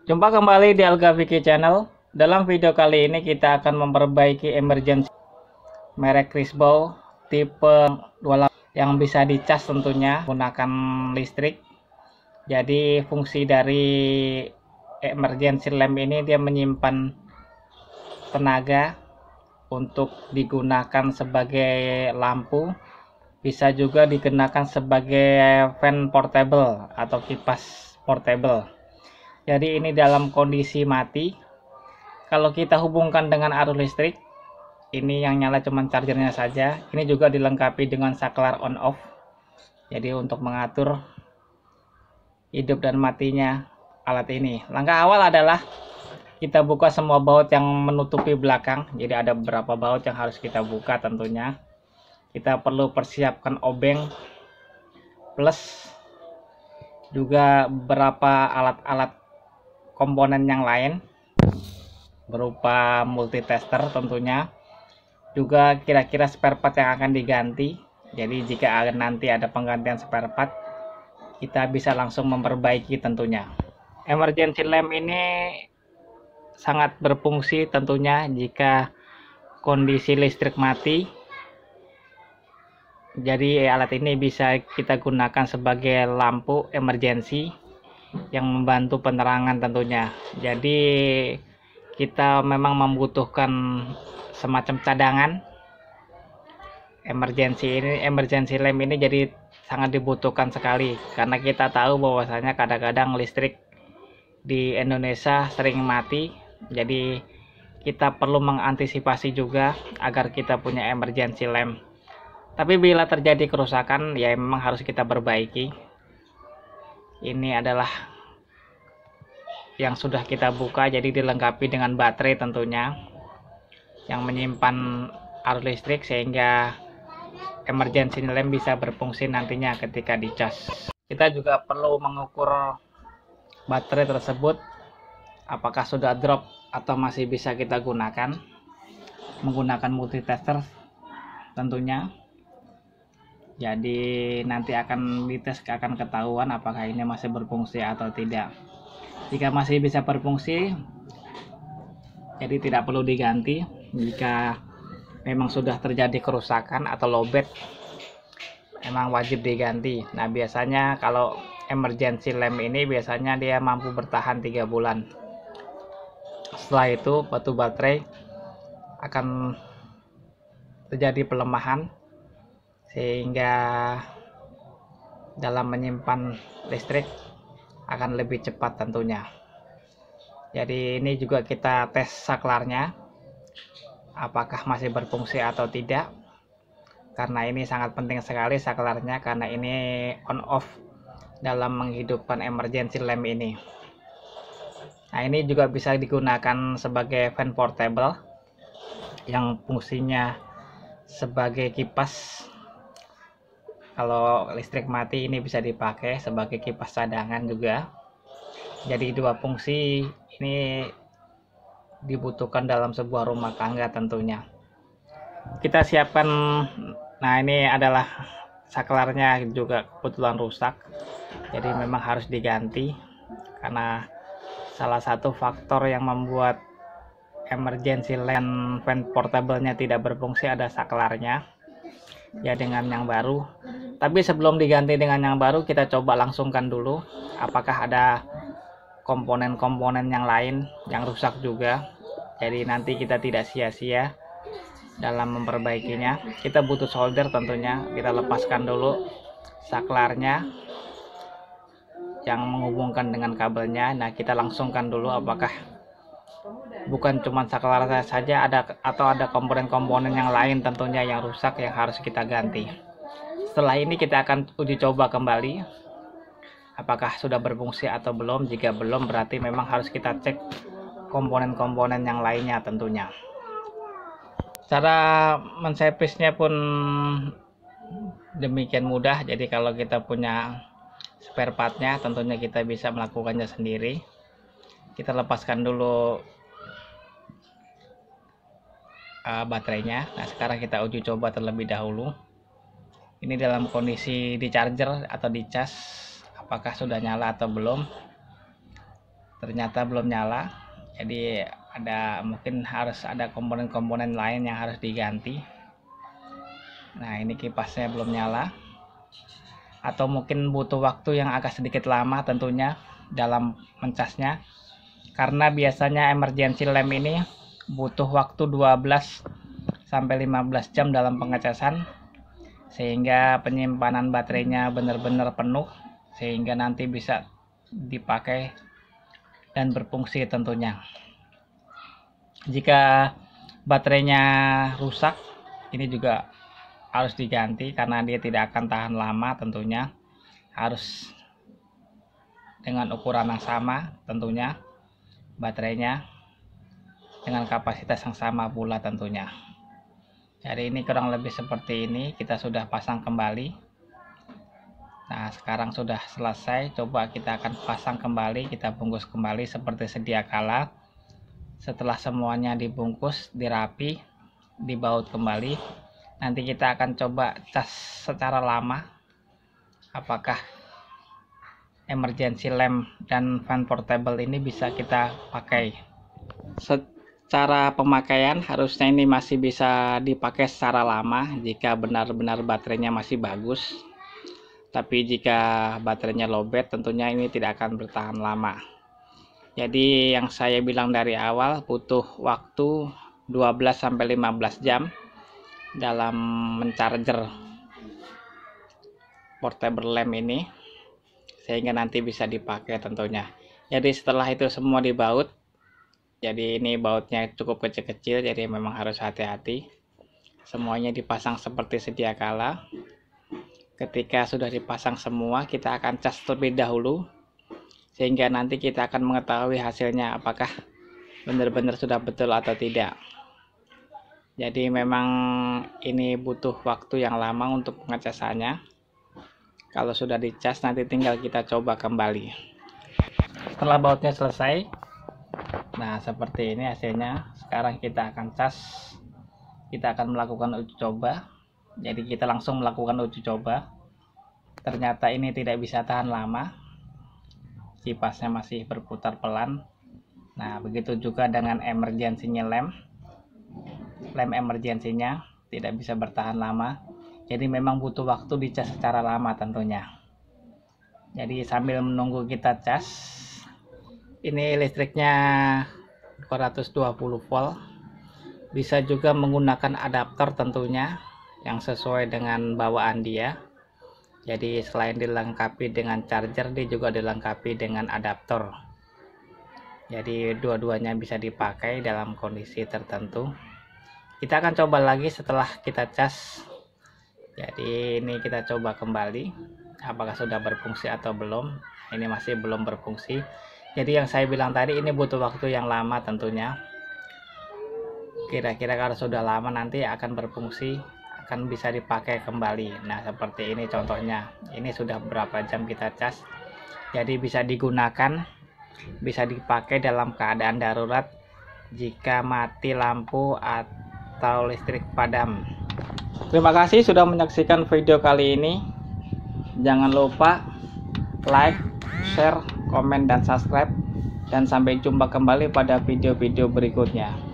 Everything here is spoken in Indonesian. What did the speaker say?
Jumpa kembali di Alga Vicky Channel. Dalam video kali ini kita akan memperbaiki emergency merek Crisbo tipe 28 yang bisa dicas tentunya menggunakan listrik. Jadi fungsi dari emergency lamp ini dia menyimpan tenaga untuk digunakan sebagai lampu, bisa juga digunakan sebagai fan portable atau kipas portable. Jadi ini dalam kondisi mati. Kalau kita hubungkan dengan arus listrik, ini yang nyala cuma chargernya saja. Ini juga dilengkapi dengan saklar on off. Jadi untuk mengatur hidup dan matinya alat ini. Langkah awal adalah kita buka semua baut yang menutupi belakang. Jadi ada beberapa baut yang harus kita buka tentunya. Kita perlu persiapkan obeng plus juga beberapa alat-alat komponen yang lain berupa multitester tentunya, juga kira-kira spare part yang akan diganti. Jadi jika nanti ada penggantian spare part, kita bisa langsung memperbaiki tentunya. Emergency lamp ini sangat berfungsi tentunya jika kondisi listrik mati. Jadi alat ini bisa kita gunakan sebagai lampu emergency yang membantu penerangan tentunya. Jadi kita memang membutuhkan semacam cadangan emergency lamp ini, jadi sangat dibutuhkan sekali karena kita tahu bahwasanya kadang-kadang listrik di Indonesia sering mati. Jadi kita perlu mengantisipasi juga agar kita punya emergency lamp. Tapi bila terjadi kerusakan ya memang harus kita perbaiki. Ini adalah yang sudah kita buka, jadi dilengkapi dengan baterai tentunya yang menyimpan arus listrik sehingga emergency lamp bisa berfungsi nantinya ketika dicas. Kita juga perlu mengukur baterai tersebut apakah sudah drop atau masih bisa kita gunakan menggunakan multitester tentunya. Jadi nanti akan dites, akan ketahuan apakah ini masih berfungsi atau tidak. Jika masih bisa berfungsi, jadi tidak perlu diganti. Jika memang sudah terjadi kerusakan atau lowbat, memang wajib diganti. Nah biasanya kalau emergency lamp ini biasanya dia mampu bertahan 3 bulan. Setelah itu batu baterai akan terjadi pelemahan sehingga dalam menyimpan listrik akan lebih cepat tentunya. Jadi ini juga kita tes saklarnya apakah masih berfungsi atau tidak, karena ini sangat penting sekali saklarnya, karena ini on off dalam menghidupkan emergency lamp ini. Nah ini juga bisa digunakan sebagai fan portable yang fungsinya sebagai kipas. Kalau listrik mati ini bisa dipakai sebagai kipas cadangan juga. Jadi dua fungsi ini dibutuhkan dalam sebuah rumah tangga tentunya. Kita siapkan. Nah ini adalah saklarnya juga kebetulan rusak. Jadi memang harus diganti karena salah satu faktor yang membuat emergency lamp fan portable-nya tidak berfungsi ada saklarnya. Ya dengan yang baru. Tapi sebelum diganti dengan yang baru, kita coba langsungkan dulu apakah ada komponen-komponen yang lain yang rusak juga. Jadi nanti kita tidak sia-sia dalam memperbaikinya. Kita butuh solder tentunya. Kita lepaskan dulu saklarnya yang menghubungkan dengan kabelnya. Nah kita langsungkan dulu apakah bukan cuma saklar saja atau ada komponen-komponen yang lain tentunya yang rusak yang harus kita ganti. Setelah ini kita akan uji coba kembali apakah sudah berfungsi atau belum. Jika belum berarti memang harus kita cek komponen-komponen yang lainnya tentunya. Cara menservisnya pun demikian mudah. Jadi kalau kita punya spare partnya tentunya kita bisa melakukannya sendiri. Kita lepaskan dulu baterainya. Nah sekarang kita uji coba terlebih dahulu. Ini dalam kondisi di charger atau di cas, apakah sudah nyala atau belum. ternyata belum nyala. Jadi mungkin harus ada komponen-komponen lain yang harus diganti. Nah, ini kipasnya belum nyala, atau mungkin butuh waktu yang agak sedikit lama tentunya dalam mencasnya, karena biasanya emergency lamp ini butuh waktu 12 sampai 15 jam dalam pengecasan, sehingga penyimpanan baterainya benar-benar penuh, sehingga nanti bisa dipakai dan berfungsi tentunya. Jika baterainya rusak, ini juga harus diganti karena dia tidak akan tahan lama tentunya. Harus dengan ukuran yang sama tentunya, baterainya dengan kapasitas yang sama pula tentunya. Jadi ini kurang lebih seperti ini, kita sudah pasang kembali. Nah, sekarang sudah selesai. Coba kita akan pasang kembali, kita bungkus kembali seperti sedia kala. Setelah semuanya dibungkus, dirapi, dibaut kembali, nanti kita akan coba cas secara lama apakah emergency lamp dan fan portable ini bisa kita pakai. Secara pemakaian harusnya ini masih bisa dipakai secara lama jika benar-benar baterainya masih bagus. Tapi jika baterainya lowbat, tentunya ini tidak akan bertahan lama. Jadi yang saya bilang dari awal, butuh waktu 12-15 jam dalam mencharger portable lamp ini, sehingga nanti bisa dipakai tentunya. Jadi setelah itu semua dibaut, jadi ini bautnya cukup kecil-kecil, jadi memang harus hati-hati. Semuanya dipasang seperti sedia kala. Ketika sudah dipasang semua, kita akan cas terlebih dahulu, sehingga nanti kita akan mengetahui hasilnya apakah benar-benar sudah betul atau tidak. Jadi memang ini butuh waktu yang lama untuk pengecasannya. Kalau sudah dicas, nanti tinggal kita coba kembali. Setelah bautnya selesai, nah seperti ini hasilnya. Sekarang kita akan cas, kita akan melakukan uji coba. Jadi kita langsung melakukan uji coba. Ternyata ini tidak bisa tahan lama, kipasnya masih berputar pelan. Nah, begitu juga dengan emergensinya lamp emergensinya tidak bisa bertahan lama. Jadi memang butuh waktu dicas secara lama tentunya. Jadi sambil menunggu kita cas, ini listriknya 220 volt. Bisa juga menggunakan adaptor tentunya yang sesuai dengan bawaan dia. Jadi selain dilengkapi dengan charger, dia juga dilengkapi dengan adaptor. Jadi dua-duanya bisa dipakai dalam kondisi tertentu. Kita akan coba lagi setelah kita cas. Jadi ini kita coba kembali apakah sudah berfungsi atau belum. Ini masih belum berfungsi. Jadi yang saya bilang tadi, ini butuh waktu yang lama tentunya. Kira-kira kalau sudah lama nanti akan berfungsi, akan bisa dipakai kembali. Nah seperti ini contohnya, ini sudah berapa jam kita cas, jadi bisa digunakan, bisa dipakai dalam keadaan darurat jika mati lampu atau listrik padam. Terima kasih sudah menyaksikan video kali ini. Jangan lupa like, share, komen, dan subscribe, dan sampai jumpa kembali pada video-video berikutnya.